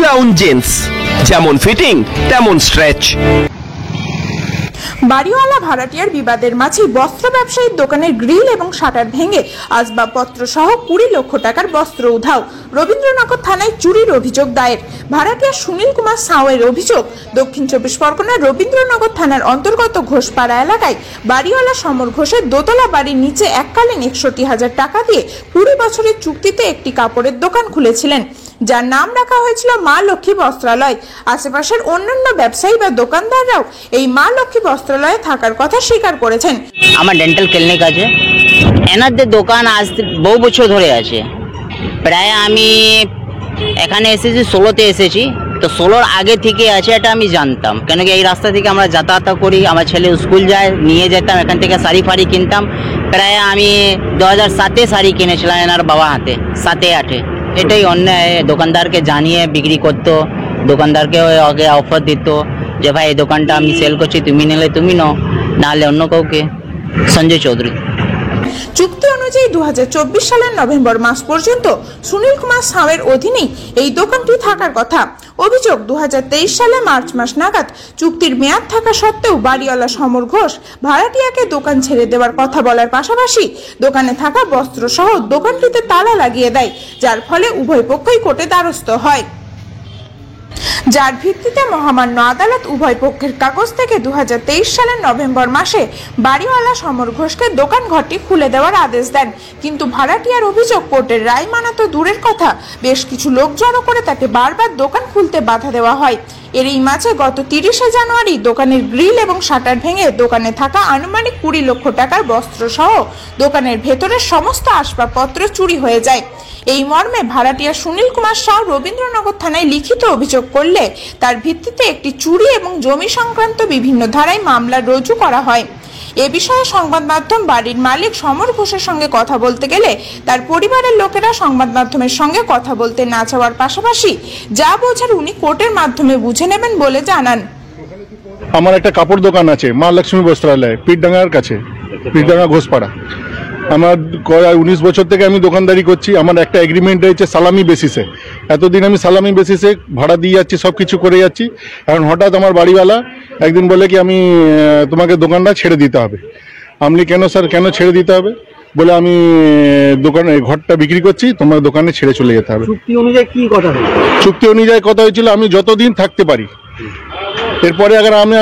Lounge jeans, যেমন fitting তেমন stretch. বাড়িওয়ালা ভাড়াটিয়ার বিবাদের মাঝে বস্ত্র ব্যবসায়ীর দোকানের গ্রিল এবং শাটার ভেঙে আসবাবপত্র সহ 20 লক্ষ টাকার বস্ত্র উধাও। রবীন্দ্রনগর থানায় চুরির অভিযোগ দায়ের। ভাড়াটিয়া সুনীল কুমার সাউয়ের অভিযোগ, দক্ষিণ 24 পরগনার রবীন্দ্রনগর থানার অন্তর্গত ঘোষপাড়া এলাকায় বাড়িওয়ালা সমর ঘোষের দোতলা বাড়ির নিচে এককালীন 61,000 টাকা দিয়ে 20 বছরের চুক্তিতে একটি কাপড়ের দোকান খুলেছিলেন, যার নাম রাখা হয়েছিল মা লক্ষ্মী বস্ত্রালয়। আশেপাশের অন্যান্য ব্যবসায়ী বা দোকানদাররাও এই মা লক্ষ্মী বস্ত্রালয়ে থাকার কথা স্বীকার করেছেন। আমার ডেন্টাল ক্লিনিক আছে, এনাদের দোকান আজ বহু বছর ধরে আছে। প্রায় আমি এখানে এসেছি 16তে এসেছি, তো 16-র আগে থেকে আছে এটা আমি জানতাম, কেন কি এই রাস্তা থেকে আমরা যাতায়াত করি, আমার ছেলে স্কুল যায়, নিয়ে যেতাম, এখান থেকে শাড়ি ফাড়ি কিনতাম। প্রায় আমি 2007-এ শাড়ি কিনেছিলাম এনার বাবা হাতে, 7-8-এ। এটাই অন্যায়, দোকানদারকে জানিয়ে বিক্রি করতো, দোকানদারকে আগে অফার দিত যে ভাই এই দোকানটা আমি সেল করছি, তুমি নিলে তুমি নাও, নাহলে অন্য কাউকে। সঞ্জয় চৌধুরী। চুক্তি অনুযায়ী 2024 সালের নভেম্বর মাস পর্যন্ত সুনীল কুমার সাউয়ের অধীনেই এই দোকানটি থাকার কথা। অভিযোগ, 2023 সালে মার্চ মাস নাগাদ চুক্তির মেয়াদ থাকা সত্ত্বেও বাড়িওয়ালা সমর ঘোষ ভাড়াটিয়াকে দোকান ছেড়ে দেওয়ার কথা বলার পাশাপাশি দোকানে থাকা বস্ত্র সহ দোকানটিতে তালা লাগিয়ে দেয়, যার ফলে উভয় পক্ষই কোর্টে দ্বারস্থ হয়। যার ভিত্তিতে মহামান্য আদালত উভয় পক্ষের কাগজ থেকে 2023 সালের নভেম্বর মাসে বাড়িওয়ালা সমর ঘোষকে দোকান ঘরটি খুলে দেওয়ার আদেশ দেন। কিন্তু ভাড়াটিয়ার অভিযোগ, কোর্টের রায় মানা তো দূরের কথা, বেশ কিছু লোক জড়ো করে তাকে বারবার দোকান খুলতে বাধা দেওয়া হয়। এরই মাঝে গত 30শে জানুয়ারি দোকানের গ্রিল এবং শাটার ভেঙে দোকানে থাকা আনুমানিক 20 লক্ষ টাকার বস্ত্র সহ দোকানের ভেতরের সমস্ত আসবাবপত্র চুরি হয়ে যায়। এই মর্মে ভাড়াটিয়া সুনীল কুমার সাউ রবীন্দ্রনগর থানায় লিখিত অভিযোগ করলে তার ভিত্তিতে একটি চুরি এবং জমি সংক্রান্ত বিভিন্ন ধারায় মামলা রুজু করা হয়। এ বিষয়ে সংবাদ মাধ্যম বাড়ির মালিক সমর ঘোষের সঙ্গে কথা বলতে গেলে তার পরিবারের লোকেরা সংবাদ মাধ্যমের সঙ্গে কথা বলতে না চাওয়ার পাশাপাশি যা বোঝার উনি কোর্টের মাধ্যমে বুঝে নেবেন বলে জানান। আমার একটা কাপড় দোকান আছে মা লক্ষ্মী বস্ত্রালয়, পিঠডাঙ্গার কাছে, পিঠডাঙ্গা ঘোষপাড়া। আমার 19 বছর থেকে আমি দোকানদারি করছি। আমার একটা এগ্রিমেন্ট রয়েছে সালামি বেসিসে। এতদিন আমি সালামি বেসিসে ভাড়া দিয়ে যাচ্ছি, সব কিছু করে যাচ্ছি। এখন হঠাৎ আমার বাড়িওয়ালা একদিন বলে কি আমি তোমাকে দোকানটা ছেড়ে দিতে হবে। আমি কেন স্যার, কেন ছেড়ে দিতে হবে? বলে আমি দোকানে ঘরটা বিক্রি করছি, তোমার দোকানে ছেড়ে চলে যেতে হবে। চুক্তি অনুযায়ী কি কথা হয়েছিল? চুক্তি অনুযায়ী কথা হয়েছিল আমি যতদিন থাকতে পারি। এরপরে আমি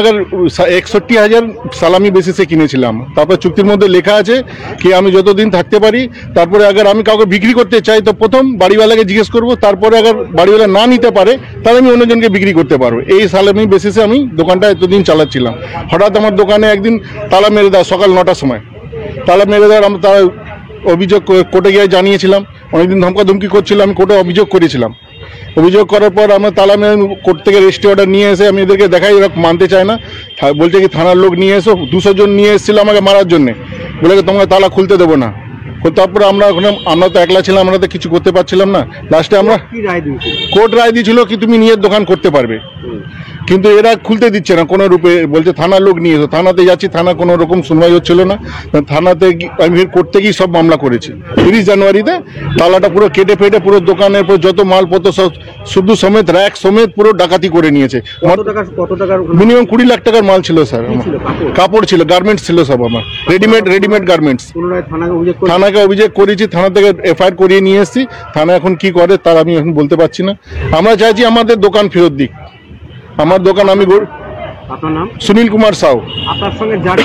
61,000 সালামি বেসিসে কিনেছিলাম। তারপর চুক্তির মধ্যে লেখা আছে কি আমি যতদিন থাকতে পারি। তারপরে আমি কাউকে বিক্রি করতে চাই তো প্রথম বাড়িওয়ালাকে জিজ্ঞেস করব, তারপরে বাড়িওয়ালা না নিতে পারে তাহলে আমি অন্যজনকে বিক্রি করতে পারবো। এই সালামি বেসিসে আমি দোকানটা এতদিন চালাচ্ছিলাম। হঠাৎ আমার দোকানে একদিন তালা মেরে দেওয়া, সকাল 9টার সময় তালা মেরে দেওয়ার আমরা তার অভিযোগ কোর্টে গিয়ে জানিয়েছিলাম। অনেকদিন ধমকাধমকি করছিল, আমি কোর্টে অভিযোগ করেছিলাম। অভিযোগ করার পর আমরা তালা মেরে কোর্ট থেকে রেজিস্ট্রি অর্ডার নিয়ে এসে আমি এদেরকে দেখাই, এরা মানতে চায় না। বলছে কি থানার লোক নিয়ে এসো, 200 জন নিয়ে এসেছিল আমাকে মারার জন্যে, বলে তোমাকে তালা খুলতে দেবো না। তারপরে আমরা তো একলা ছিলাম, আমরা তো কিছু করতে পারছিলাম না। লাস্টে আমরা কোর্ট রায় দিয়েছিল কি তুমি নিজের দোকান করতে পারবে, কিন্তু এরা খুলতে দিচ্ছে না কোনো রূপে। বলছে থানার লোক নিয়ে এসো। থানাতে যাচ্ছি, থানা কোনো রকম শুনবাই হচ্ছিল না। থানাতে আমি কোর্ট থেকেই সব মামলা করেছি। 30 জানুয়ারিতে তালাটা পুরো কেটে ফেটে পুরো দোকানের পর যত মালপত্র সব শুধু সমেত র্যাক সমেত পুরো ডাকাতি করে নিয়েছে। মিনিমাম 20 লাখ টাকার মাল ছিল স্যার। কাপড় ছিল, গার্মেন্টস ছিল সব আমার, রেডিমেড গার্মেন্টস। থানাকে অভিযোগ করেছি, থানা থেকে এফআইআর করিয়ে নিয়ে এসেছি। থানা এখন কি করে তার আমি এখন বলতে পারছি না। আমরা চাইছি আমাদের দোকান ফেরত দিক। আমার দোকান আমি আপনার নাম? সুনীল কুমার সাউ। আপনার সঙ্গে যার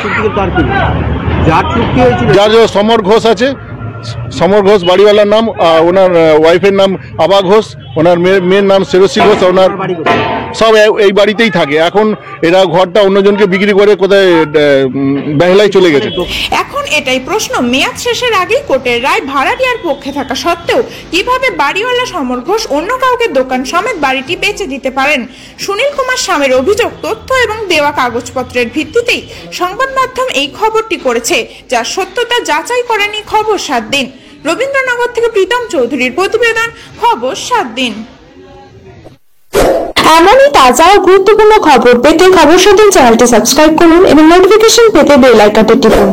চুক্তি হয়েছিল, যার সমর ঘোষ আছে, সমর ঘোষ বাড়িওয়ালার নাম, ওনার ওয়াইফের নাম আবা ঘোষ, ওনার মেয়ের নাম সেরসি ঘোষ। ওনার সব এই বাড়িতেই থাকে। এখন এরা ঘরটা অন্যজনকে বিক্রি করে কোথায় বেহালায় চলে গেছে। এখন এটাই প্রশ্ন, মেয়াদ শেষের আগেই কোর্টের রায় ভাড়াটিয়ার পক্ষে থাকা সত্ত্বেও কিভাবে বাড়িওয়ালা সমর ঘোষ অন্য কাউকে দোকান সমেত বাড়িটি বেচে দিতে পারেন? সুনীল কুমার সাউয়ের অভিযোগ, তথ্য এবং দেওয়া কাগজপত্রের ভিত্তিতেই সংবাদ মাধ্যম এই খবরটি করেছে, যার সত্যতা যাচাই করেনি খবর 7 দিন। রবীন্দ্রনগর থেকে প্রীতম চৌধুরীর প্রতিবেদন, খবর 7 দিন। এমনই তাজা ও গুরুত্বপূর্ণ খবর পেতে খবর 7 দিন চ্যানেলটি সাবস্ক্রাইব করুন এবং নোটিফিকেশন পেতে বেল আইকনটি টিপুন।